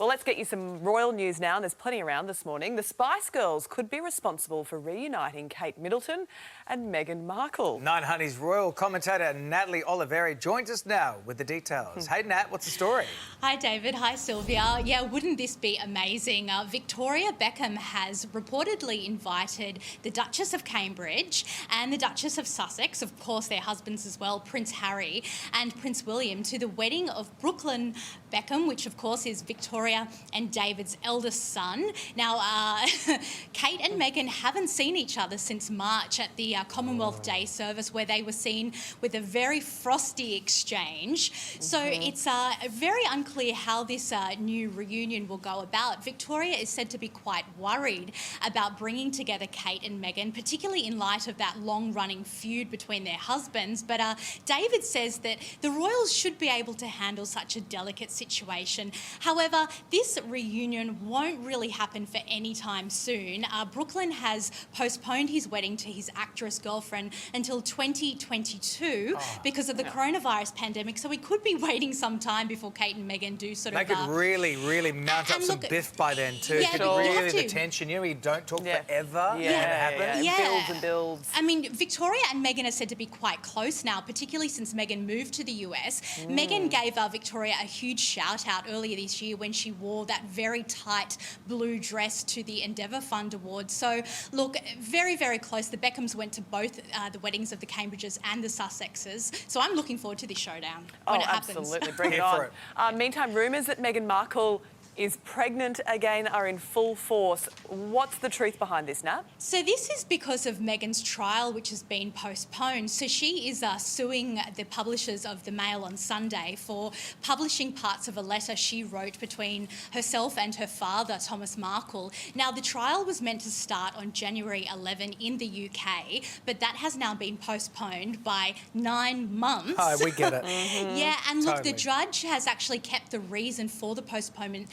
Well, let's get you some royal news now, and there's plenty around this morning. The Spice Girls could be responsible for reuniting Kate Middleton and Meghan Markle. 9Honey's royal commentator Natalie Oliveri joins us now with the details. Hey, Nat, what's the story? Hi, David. Hi, Sylvia. Yeah, wouldn't this be amazing? Victoria Beckham has reportedly invited the Duchess of Cambridge and the Duchess of Sussex, of course their husbands as well, Prince Harry and Prince William, to the wedding of Brooklyn Beckham, which of course is Victoria and David's eldest son. Now, Kate and Meghan haven't seen each other since March at the Commonwealth Day service, where they were seen with a very frosty exchange. So it's very unclear how this new reunion will go about. Victoria is said to be quite worried about bringing together Kate and Meghan, particularly in light of that long-running feud between their husbands. But David says that the royals should be able to handle such a delicate situation. However, this reunion won't really happen for any time soon. Brooklyn has postponed his wedding to his actress girlfriend until 2022 because of the coronavirus pandemic. So we could be waiting some time before Kate and Meghan do sort of... They could really mount up some biff by then too. Yeah, could really the tension. You know, you don't talk forever. Builds and builds. I mean, Victoria and Meghan are said to be quite close now, particularly since Meghan moved to the US. Meghan gave Victoria a huge shout out earlier this year when she wore that very tight blue dress to the Endeavour Fund Awards. So, look, very close. The Beckhams went to both the weddings of the Cambridges and the Sussexes. So I'm looking forward to this showdown when it happens. Absolutely. Bring it on. Meantime, rumours that Meghan Markle is pregnant again are in full force. What's the truth behind this, Nat? So this is because of Meghan's trial, which has been postponed. So she is suing the publishers of the Mail on Sunday for publishing parts of a letter she wrote between herself and her father, Thomas Markle. Now, the trial was meant to start on January 11 in the UK, but that has now been postponed by 9 months. Oh, we get it. Yeah, and look, the judge has actually kept the reason for the postponement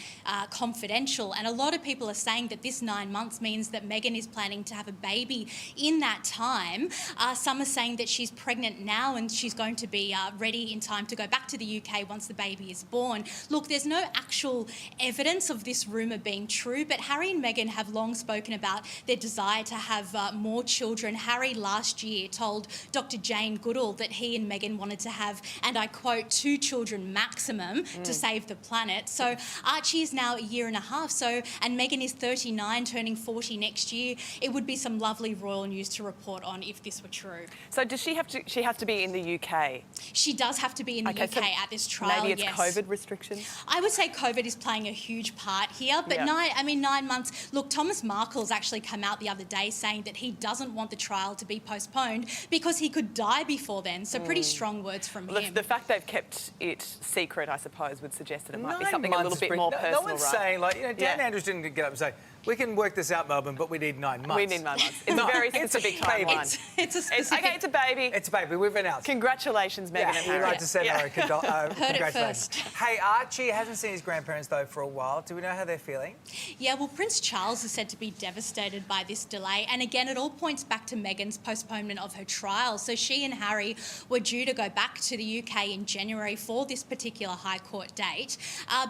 confidential, and a lot of people are saying that this 9 months means that Meghan is planning to have a baby in that time. Some are saying that she's pregnant now and she's going to be ready in time to go back to the UK once the baby is born. Look, there's no actual evidence of this rumour being true, but Harry and Meghan have long spoken about their desire to have more children. Harry last year told Dr. Jane Goodall that he and Meghan wanted to have, and I quote, 2 children maximum to save the planet. So Archie is now a year and a half, and Meghan is 39, turning 40 next year. It would be some lovely royal news to report on if this were true. So does she have to? She has to be in the UK. She does have to be in the UK at this trial. Maybe it's COVID restrictions. I would say COVID is playing a huge part here, but 9 months. Look, Thomas Markle's actually come out the other day saying that he doesn't want the trial to be postponed because he could die before then. So pretty strong words from him. The fact they've kept it secret, I suppose, would suggest that it might be something a little bit more personal. No one's saying, like, you know, Dan Andrews didn't get up and say, we can work this out, Melbourne, but we need 9 months. We need 9 months. It's a very specific timeline. It's a specific... Okay, it's a baby. It's a baby. We've announced. Congratulations, Meghan and Harry. We'd like to send her a congratulations. Heard it first. Hey, Archie hasn't seen his grandparents, though, for a while. Do we know how they're feeling? Yeah, well, Prince Charles is said to be devastated by this delay. And again, it all points back to Meghan's postponement of her trial. So she and Harry were due to go back to the UK in January for this particular High Court date.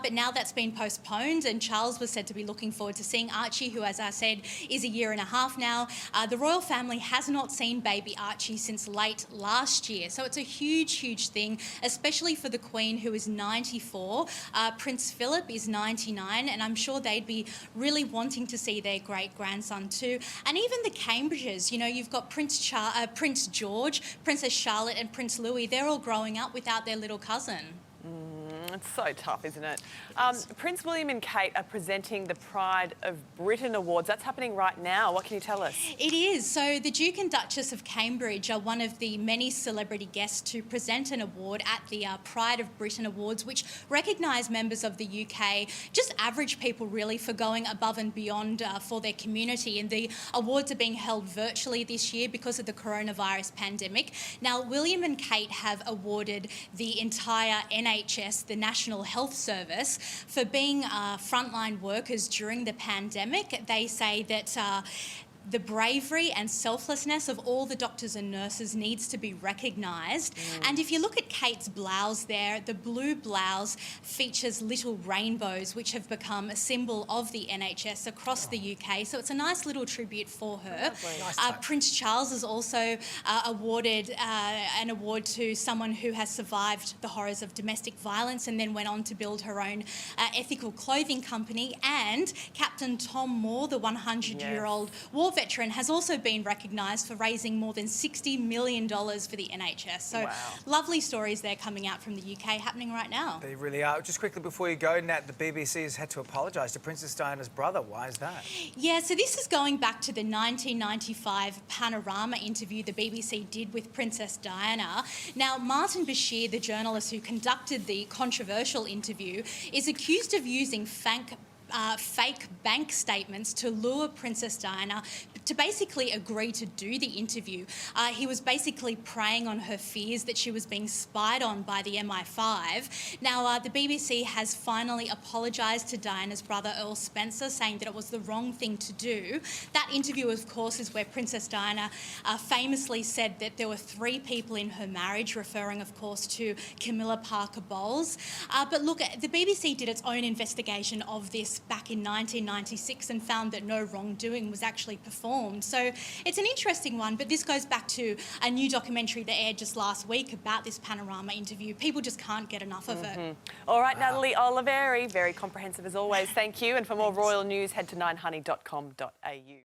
But now that's been postponed, and Charles was said to be looking forward to seeing Archie, who, as I said, is a year and a half now. The royal family has not seen baby Archie since late last year. So it's a huge thing, especially for the Queen, who is 94. Prince Philip is 99, and I'm sure they'd be really wanting to see their great-grandson too. And even the Cambridges, you know, you've got Prince George, Princess Charlotte and Prince Louis. They're all growing up without their little cousin. It's so tough, isn't it? Prince William and Kate are presenting the Pride of Britain Awards. That's happening right now. What can you tell us? It is. So the Duke and Duchess of Cambridge are one of the many celebrity guests to present an award at the Pride of Britain Awards, which recognise members of the UK, just average people really, for going above and beyond for their community. And the awards are being held virtually this year because of the coronavirus pandemic. Now, William and Kate have awarded the entire NHS, the National Health Service, for being frontline workers during the pandemic. They say that the bravery and selflessness of all the doctors and nurses needs to be recognised. And if you look at Kate's blouse there, the blue blouse features little rainbows, which have become a symbol of the NHS across the UK. So it's a nice little tribute for her. Prince Charles has also awarded an award to someone who has survived the horrors of domestic violence and then went on to build her own ethical clothing company. And Captain Tom Moore, the 100-year-old war veteran, has also been recognised for raising more than $60 million for the NHS. So lovely stories there coming out from the UK happening right now. They really are. Just quickly before you go, Nat, the BBC has had to apologise to Princess Diana's brother. Why is that? Yeah, so this is going back to the 1995 Panorama interview the BBC did with Princess Diana. Now, Martin Bashir, the journalist who conducted the controversial interview, is accused of using fake bank statements to lure Princess Diana to basically agree to do the interview. He was basically preying on her fears that she was being spied on by the MI5. Now, the BBC has finally apologised to Diana's brother, Earl Spencer, saying that it was the wrong thing to do. That interview, of course, is where Princess Diana famously said that there were 3 people in her marriage, referring, of course, to Camilla Parker Bowles. But look, the BBC did its own investigation of this back in 1996 and found that no wrongdoing was actually performed. So it's an interesting one, but this goes back to a new documentary that aired just last week about this Panorama interview. People just can't get enough of it. All right, Natalie Oliveri, very comprehensive as always. Thank you. And for more royal news, head to 9honey.com.au.